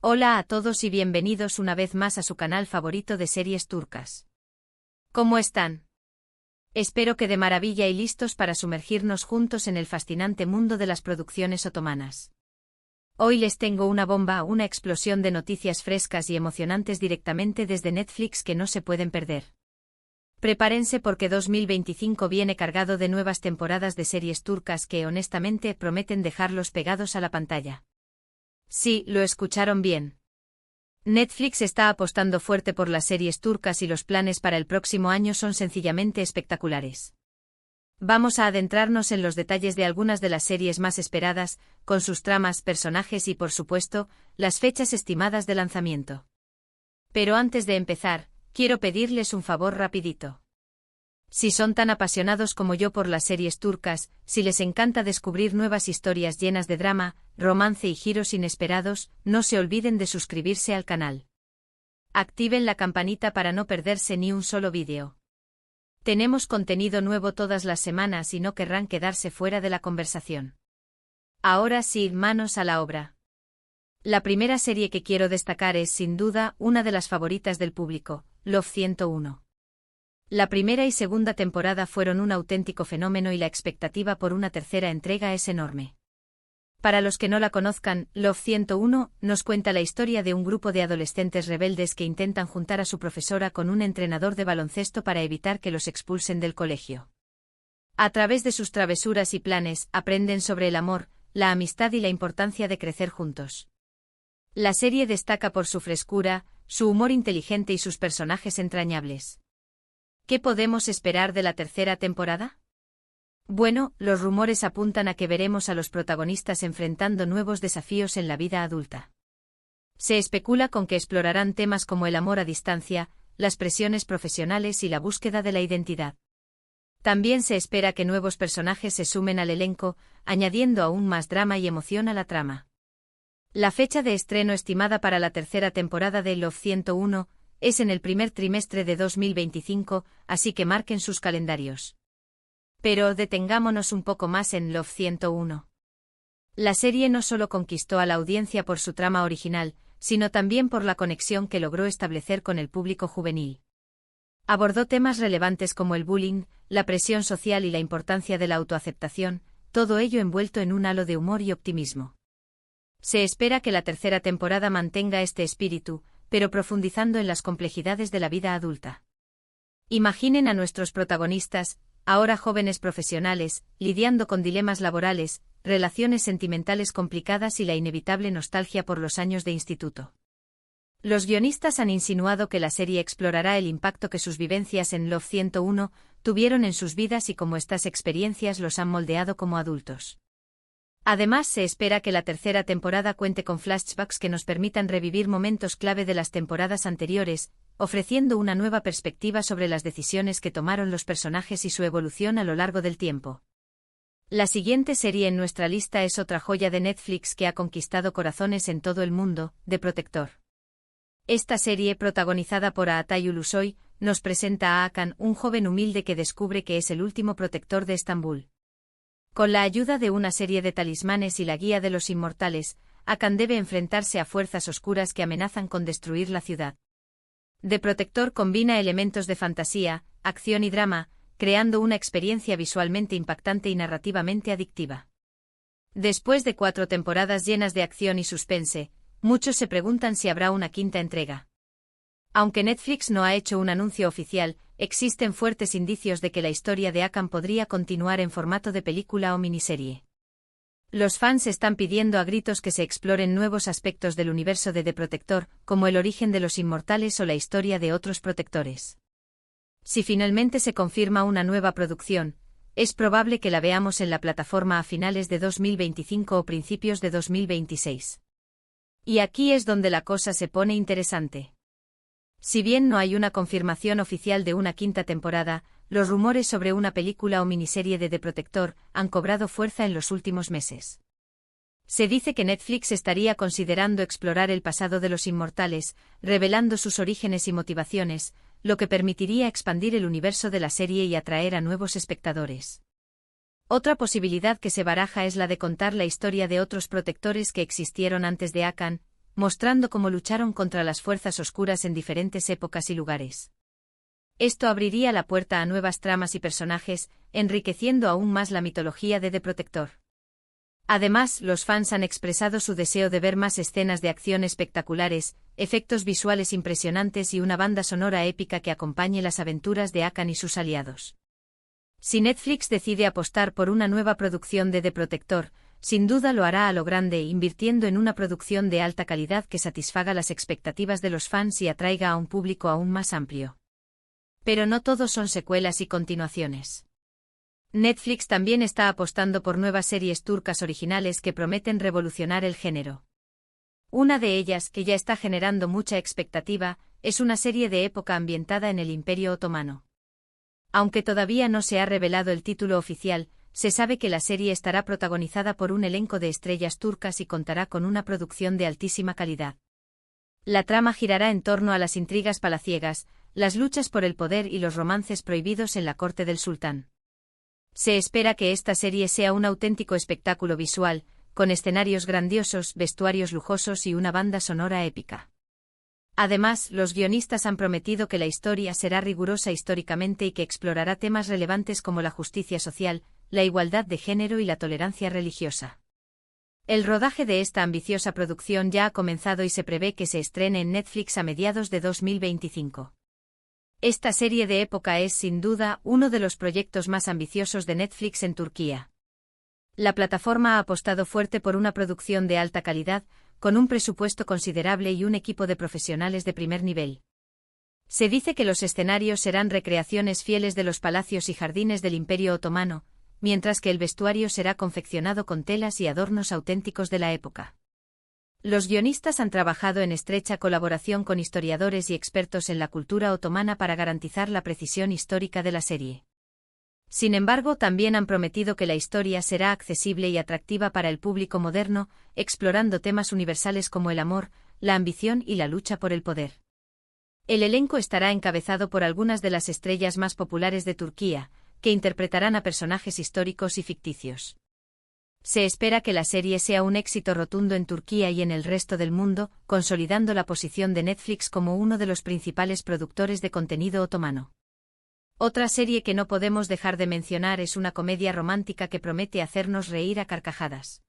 Hola a todos y bienvenidos una vez más a su canal favorito de series turcas. ¿Cómo están? Espero que de maravilla y listos para sumergirnos juntos en el fascinante mundo de las producciones otomanas. Hoy les tengo una bomba, una explosión de noticias frescas y emocionantes directamente desde Netflix que no se pueden perder. Prepárense porque 2025 viene cargado de nuevas temporadas de series turcas que honestamente prometen dejarlos pegados a la pantalla. Sí, lo escucharon bien. Netflix está apostando fuerte por las series turcas y los planes para el próximo año son sencillamente espectaculares. Vamos a adentrarnos en los detalles de algunas de las series más esperadas, con sus tramas, personajes y por supuesto, las fechas estimadas de lanzamiento. Pero antes de empezar, quiero pedirles un favor rapidito. Si son tan apasionados como yo por las series turcas, si les encanta descubrir nuevas historias llenas de drama, romance y giros inesperados, no se olviden de suscribirse al canal. Activen la campanita para no perderse ni un solo vídeo. Tenemos contenido nuevo todas las semanas y no querrán quedarse fuera de la conversación. Ahora sí, manos a la obra. La primera serie que quiero destacar es sin duda una de las favoritas del público, Love 101. La primera y segunda temporada fueron un auténtico fenómeno y la expectativa por una tercera entrega es enorme. Para los que no la conozcan, Love 101 nos cuenta la historia de un grupo de adolescentes rebeldes que intentan juntar a su profesora con un entrenador de baloncesto para evitar que los expulsen del colegio. A través de sus travesuras y planes, aprenden sobre el amor, la amistad y la importancia de crecer juntos. La serie destaca por su frescura, su humor inteligente y sus personajes entrañables. ¿Qué podemos esperar de la tercera temporada? Bueno, los rumores apuntan a que veremos a los protagonistas enfrentando nuevos desafíos en la vida adulta. Se especula con que explorarán temas como el amor a distancia, las presiones profesionales y la búsqueda de la identidad. También se espera que nuevos personajes se sumen al elenco, añadiendo aún más drama y emoción a la trama. La fecha de estreno estimada para la tercera temporada de Love 101 es en el primer trimestre de 2025, así que marquen sus calendarios. Pero detengámonos un poco más en Love 101. La serie no solo conquistó a la audiencia por su trama original, sino también por la conexión que logró establecer con el público juvenil. Abordó temas relevantes como el bullying, la presión social y la importancia de la autoaceptación, todo ello envuelto en un halo de humor y optimismo. Se espera que la tercera temporada mantenga este espíritu, pero profundizando en las complejidades de la vida adulta. Imaginen a nuestros protagonistas, ahora jóvenes profesionales, lidiando con dilemas laborales, relaciones sentimentales complicadas y la inevitable nostalgia por los años de instituto. Los guionistas han insinuado que la serie explorará el impacto que sus vivencias en Love 101 tuvieron en sus vidas y cómo estas experiencias los han moldeado como adultos. Además, se espera que la tercera temporada cuente con flashbacks que nos permitan revivir momentos clave de las temporadas anteriores, ofreciendo una nueva perspectiva sobre las decisiones que tomaron los personajes y su evolución a lo largo del tiempo. La siguiente serie en nuestra lista es otra joya de Netflix que ha conquistado corazones en todo el mundo, The Protector. Esta serie, protagonizada por Altay Ulusoy, nos presenta a Hakan, un joven humilde que descubre que es el último protector de Estambul. Con la ayuda de una serie de talismanes y la guía de los inmortales, Hakan debe enfrentarse a fuerzas oscuras que amenazan con destruir la ciudad. The Protector combina elementos de fantasía, acción y drama, creando una experiencia visualmente impactante y narrativamente adictiva. Después de 4 temporadas llenas de acción y suspense, muchos se preguntan si habrá una quinta entrega. Aunque Netflix no ha hecho un anuncio oficial, existen fuertes indicios de que la historia de Hakan podría continuar en formato de película o miniserie. Los fans están pidiendo a gritos que se exploren nuevos aspectos del universo de The Protector, como el origen de los inmortales o la historia de otros protectores. Si finalmente se confirma una nueva producción, es probable que la veamos en la plataforma a finales de 2025 o principios de 2026. Y aquí es donde la cosa se pone interesante. Si bien no hay una confirmación oficial de una quinta temporada, los rumores sobre una película o miniserie de The Protector han cobrado fuerza en los últimos meses. Se dice que Netflix estaría considerando explorar el pasado de los inmortales, revelando sus orígenes y motivaciones, lo que permitiría expandir el universo de la serie y atraer a nuevos espectadores. Otra posibilidad que se baraja es la de contar la historia de otros protectores que existieron antes de Hakan, mostrando cómo lucharon contra las fuerzas oscuras en diferentes épocas y lugares. Esto abriría la puerta a nuevas tramas y personajes, enriqueciendo aún más la mitología de The Protector. Además, los fans han expresado su deseo de ver más escenas de acción espectaculares, efectos visuales impresionantes y una banda sonora épica que acompañe las aventuras de Akan y sus aliados. Si Netflix decide apostar por una nueva producción de The Protector, sin duda lo hará a lo grande, invirtiendo en una producción de alta calidad que satisfaga las expectativas de los fans y atraiga a un público aún más amplio. Pero no todos son secuelas y continuaciones. Netflix también está apostando por nuevas series turcas originales que prometen revolucionar el género. Una de ellas, que ya está generando mucha expectativa, es una serie de época ambientada en el Imperio Otomano. Aunque todavía no se ha revelado el título oficial, se sabe que la serie estará protagonizada por un elenco de estrellas turcas y contará con una producción de altísima calidad. La trama girará en torno a las intrigas palaciegas, las luchas por el poder y los romances prohibidos en la corte del sultán. Se espera que esta serie sea un auténtico espectáculo visual, con escenarios grandiosos, vestuarios lujosos y una banda sonora épica. Además, los guionistas han prometido que la historia será rigurosa históricamente y que explorará temas relevantes como la justicia social, la igualdad de género y la tolerancia religiosa. El rodaje de esta ambiciosa producción ya ha comenzado y se prevé que se estrene en Netflix a mediados de 2025. Esta serie de época es, sin duda, uno de los proyectos más ambiciosos de Netflix en Turquía. La plataforma ha apostado fuerte por una producción de alta calidad, con un presupuesto considerable y un equipo de profesionales de primer nivel. Se dice que los escenarios serán recreaciones fieles de los palacios y jardines del Imperio Otomano, mientras que el vestuario será confeccionado con telas y adornos auténticos de la época. Los guionistas han trabajado en estrecha colaboración con historiadores y expertos en la cultura otomana para garantizar la precisión histórica de la serie. Sin embargo, también han prometido que la historia será accesible y atractiva para el público moderno, explorando temas universales como el amor, la ambición y la lucha por el poder. El elenco estará encabezado por algunas de las estrellas más populares de Turquía, que interpretarán a personajes históricos y ficticios. Se espera que la serie sea un éxito rotundo en Turquía y en el resto del mundo, consolidando la posición de Netflix como uno de los principales productores de contenido otomano. Otra serie que no podemos dejar de mencionar es una comedia romántica que promete hacernos reír a carcajadas.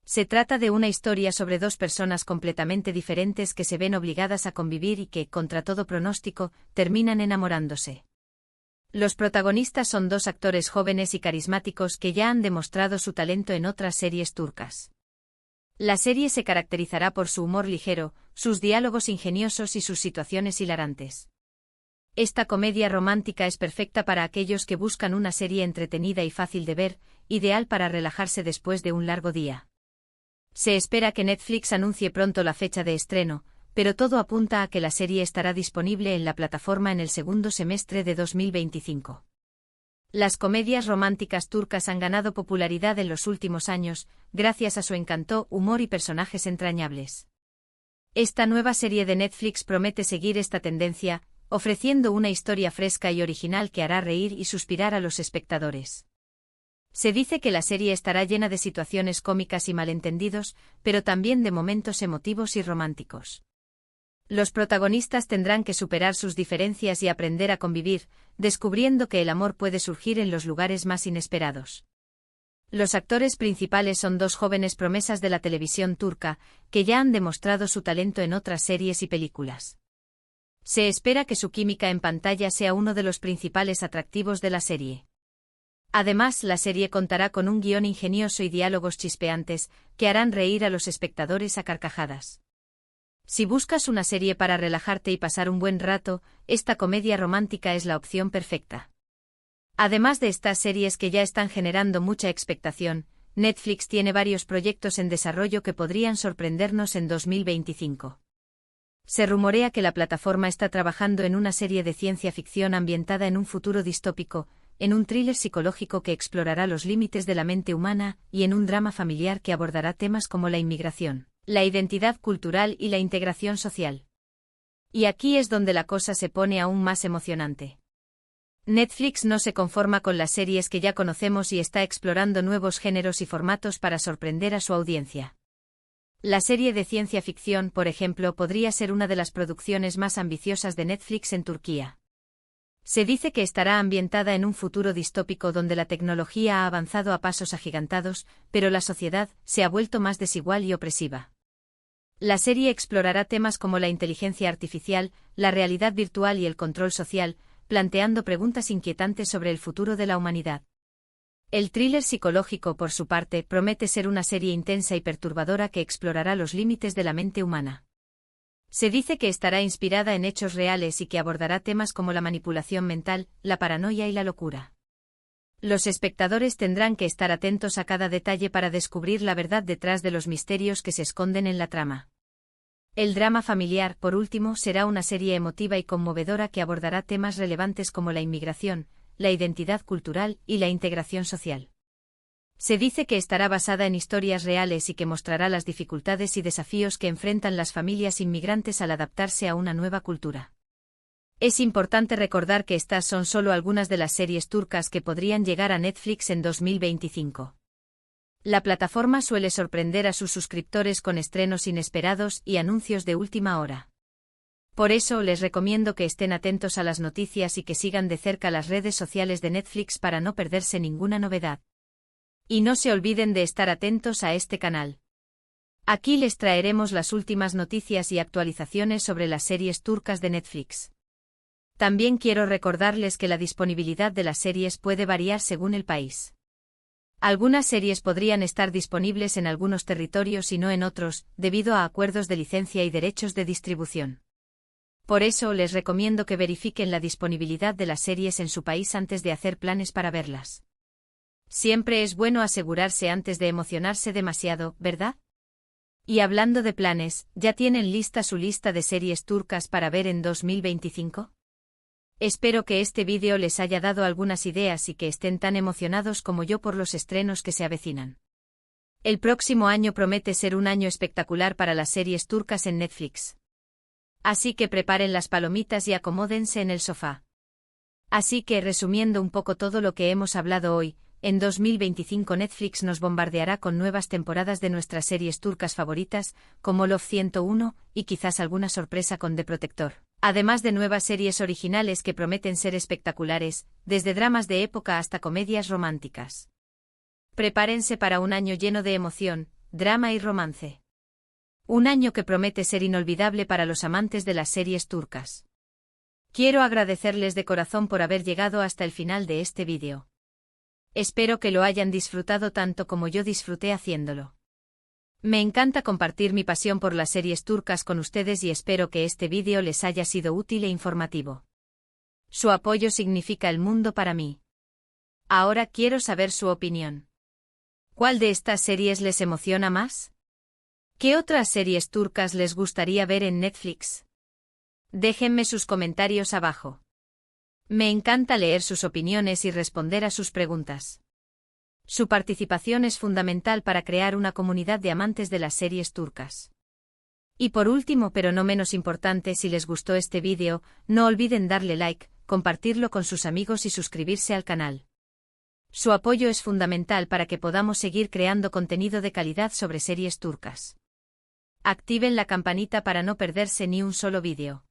Se trata de una historia sobre dos personas completamente diferentes que se ven obligadas a convivir y que, contra todo pronóstico, terminan enamorándose. Los protagonistas son dos actores jóvenes y carismáticos que ya han demostrado su talento en otras series turcas. La serie se caracterizará por su humor ligero, sus diálogos ingeniosos y sus situaciones hilarantes. Esta comedia romántica es perfecta para aquellos que buscan una serie entretenida y fácil de ver, ideal para relajarse después de un largo día. Se espera que Netflix anuncie pronto la fecha de estreno, pero todo apunta a que la serie estará disponible en la plataforma en el segundo semestre de 2025. Las comedias románticas turcas han ganado popularidad en los últimos años, gracias a su encanto, humor y personajes entrañables. Esta nueva serie de Netflix promete seguir esta tendencia, ofreciendo una historia fresca y original que hará reír y suspirar a los espectadores. Se dice que la serie estará llena de situaciones cómicas y malentendidos, pero también de momentos emotivos y románticos. Los protagonistas tendrán que superar sus diferencias y aprender a convivir, descubriendo que el amor puede surgir en los lugares más inesperados. Los actores principales son dos jóvenes promesas de la televisión turca, que ya han demostrado su talento en otras series y películas. Se espera que su química en pantalla sea uno de los principales atractivos de la serie. Además, la serie contará con un guión ingenioso y diálogos chispeantes, que harán reír a los espectadores a carcajadas. Si buscas una serie para relajarte y pasar un buen rato, esta comedia romántica es la opción perfecta. Además de estas series que ya están generando mucha expectación, Netflix tiene varios proyectos en desarrollo que podrían sorprendernos en 2025. Se rumorea que la plataforma está trabajando en una serie de ciencia ficción ambientada en un futuro distópico, en un thriller psicológico que explorará los límites de la mente humana y en un drama familiar que abordará temas como la inmigración, la identidad cultural y la integración social. Y aquí es donde la cosa se pone aún más emocionante. Netflix no se conforma con las series que ya conocemos y está explorando nuevos géneros y formatos para sorprender a su audiencia. La serie de ciencia ficción, por ejemplo, podría ser una de las producciones más ambiciosas de Netflix en Turquía. Se dice que estará ambientada en un futuro distópico donde la tecnología ha avanzado a pasos agigantados, pero la sociedad se ha vuelto más desigual y opresiva. La serie explorará temas como la inteligencia artificial, la realidad virtual y el control social, planteando preguntas inquietantes sobre el futuro de la humanidad. El thriller psicológico, por su parte, promete ser una serie intensa y perturbadora que explorará los límites de la mente humana. Se dice que estará inspirada en hechos reales y que abordará temas como la manipulación mental, la paranoia y la locura. Los espectadores tendrán que estar atentos a cada detalle para descubrir la verdad detrás de los misterios que se esconden en la trama. El drama familiar, por último, será una serie emotiva y conmovedora que abordará temas relevantes como la inmigración, la identidad cultural y la integración social. Se dice que estará basada en historias reales y que mostrará las dificultades y desafíos que enfrentan las familias inmigrantes al adaptarse a una nueva cultura. Es importante recordar que estas son solo algunas de las series turcas que podrían llegar a Netflix en 2025. La plataforma suele sorprender a sus suscriptores con estrenos inesperados y anuncios de última hora. Por eso les recomiendo que estén atentos a las noticias y que sigan de cerca las redes sociales de Netflix para no perderse ninguna novedad. Y no se olviden de estar atentos a este canal. Aquí les traeremos las últimas noticias y actualizaciones sobre las series turcas de Netflix. También quiero recordarles que la disponibilidad de las series puede variar según el país. Algunas series podrían estar disponibles en algunos territorios y no en otros, debido a acuerdos de licencia y derechos de distribución. Por eso les recomiendo que verifiquen la disponibilidad de las series en su país antes de hacer planes para verlas. Siempre es bueno asegurarse antes de emocionarse demasiado, ¿verdad? Y hablando de planes, ¿ya tienen lista su lista de series turcas para ver en 2025? Espero que este vídeo les haya dado algunas ideas y que estén tan emocionados como yo por los estrenos que se avecinan. El próximo año promete ser un año espectacular para las series turcas en Netflix. Así que preparen las palomitas y acomódense en el sofá. Así que, resumiendo un poco todo lo que hemos hablado hoy, en 2025 Netflix nos bombardeará con nuevas temporadas de nuestras series turcas favoritas, como Love 101, y quizás alguna sorpresa con The Protector. Además de nuevas series originales que prometen ser espectaculares, desde dramas de época hasta comedias románticas. Prepárense para un año lleno de emoción, drama y romance. Un año que promete ser inolvidable para los amantes de las series turcas. Quiero agradecerles de corazón por haber llegado hasta el final de este vídeo. Espero que lo hayan disfrutado tanto como yo disfruté haciéndolo. Me encanta compartir mi pasión por las series turcas con ustedes y espero que este vídeo les haya sido útil e informativo. Su apoyo significa el mundo para mí. Ahora quiero saber su opinión. ¿Cuál de estas series les emociona más? ¿Qué otras series turcas les gustaría ver en Netflix? Déjenme sus comentarios abajo. Me encanta leer sus opiniones y responder a sus preguntas. Su participación es fundamental para crear una comunidad de amantes de las series turcas. Y por último, pero no menos importante, si les gustó este vídeo, no olviden darle like, compartirlo con sus amigos y suscribirse al canal. Su apoyo es fundamental para que podamos seguir creando contenido de calidad sobre series turcas. Activen la campanita para no perderse ni un solo vídeo.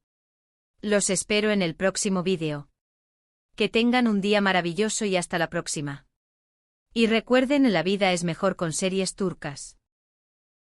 Los espero en el próximo vídeo. Que tengan un día maravilloso y hasta la próxima. Y recuerden, la vida es mejor con series turcas.